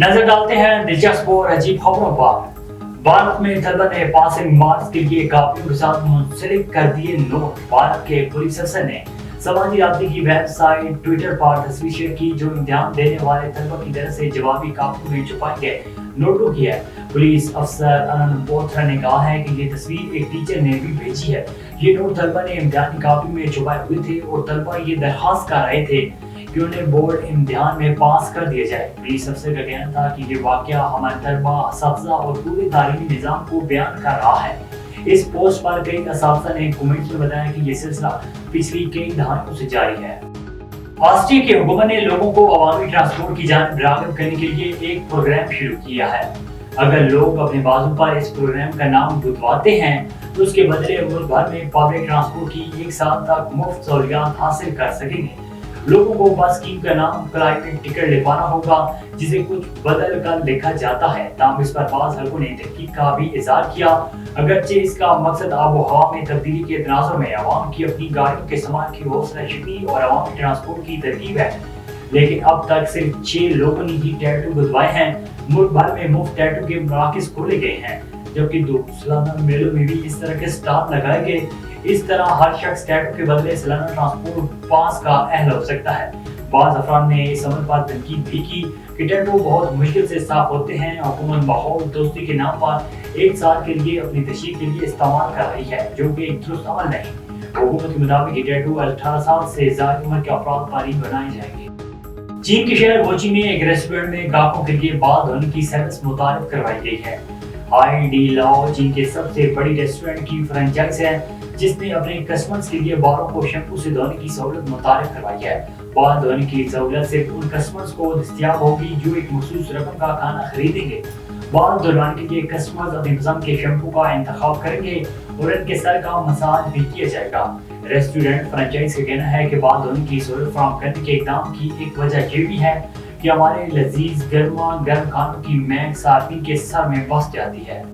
नजर डालते हैं दिलचस्प और अजीब खबरों पर। भारत में तलबा ने पासिंग मार्क्स के लिए कापियों के साथ मुंसलिक कर दिए नोट। भारत के पुलिस अफसर ने समाजी राब्ते की वेबसाइट ट्विटर पर तस्वीर शेयर की जो इम्तिहान देने वाले तलबा की तरफ से जवाबी कापियों में छुपाए गए नोटों की है। पुलिस अफसर अनंत बोथरा ने कहा है कि ये तस्वीर एक टीचर ने भी भेजी है। ये नोट तलबा ने इम्तिहानी कापी में छुपाए हुए थे और तलबा ये दरखास्त कर रहे थे कि उन्हें बोर्ड इम्तिहान में पास कर दिया जाए। पुलिस अफसर का कहना था कि ये वाकया हमारे तलबा, असातिज़ा और पूरे तालीमी निज़ाम को बयान कर रहा है। इस पोस्ट पर कई असातिज़ा ने कमेंट्स में बताया कि ये सिलसिला पिछली कई दहाइयों से जारी है। ऑस्ट्रिया की हुकूमत ने लोगों को अवामी ट्रांसपोर्ट की जानिब राग़िब करने के लिए एक प्रोग्राम शुरू किया है। अगर लोग अपने बाजू पर इस प्रोग्राम का नाम गुदवाते हैं तो उसके बदले मुल्क भर में पब्लिक ट्रांसपोर्ट की एक साल तक मुफ्त सहूलियात हासिल कर सकेंगे। लोगों को बस स्कीम का नाम प्राइवेट टिकट लिखवाना होगा जिसे कुछ बदल कर लिखा जाता है। ताहम इस पर बाज़ हल्कों ने तहकीक का भी इज़हार किया। अगरचे इसका मकसद आबो हवा में तब्दीली के तनाज़ुर में अवाम की अपनी गाड़ियों के इस्तेमाल की हौसला शिकनी और अवामी ट्रांसपोर्ट की तरकीब है, लेकिन अब तक सिर्फ 6 लोगों ने ही टैटू गुदवाए हैं। मुल्क भर में मुफ्त टैटू के मराकज़ खोले गए हैं, जबकि 2 सालाना मेलों में भी इस तरह के स्टॉल लगाए गए। इस तरह हर शख्स टैटू के बदले सालाना ट्रांसपोर्ट पास का अहल हो सकता है। बाज़ अफराद ने इस अमल पर तनकीद भी की कि टैटू बहुत मुश्किल से साफ होते हैं। हुकूमत माहौल दोस्ती के नाम पर 1 साल के लिए अपनी तशहीर के लिए इस्तेमाल कर रही है, जो कि एक दुरुस्त अमल नहीं। हुकूमत के मुताबिक ये टैटू 18 साल से ज़्यादा उम्र के अफराद पर ही बनाए जाएंगे। चीन के शहर वोची में एक रेस्टोरेंट में ग्राहकों के लिए बाल धोने की सर्विस मुतारिफ करवाई गई है। हाई डी लाओ चीन के सबसे बड़ी रेस्टोरेंट की फ्रेंचाइज है जिसने अपने कस्टमर्स के लिए बालों को शैम्पू से धोने की सहूलत मुतारिफ करवाई है। बाल धोने की सहूलत सिर्फ उन कस्टमर्स को दस्तयाब होगी जो एक मखसूस रकम का खाना खरीदेंगे। बाल धुलवाने के लिए कस्टमर्स अपनी पसंद के शैम्पू का इंतखाब करेंगे और इनके सर का मसाज भी किया जाएगा। रेस्टोरेंट फ्रेंचाइज का कहना है कि बाल धोने की सहूलत फराहम करने के इक़दाम की एक वजह ये भी है कि हमारे लजीज गर्मा गर्म खानों की महक सार्फिन के सर में बस जाती है।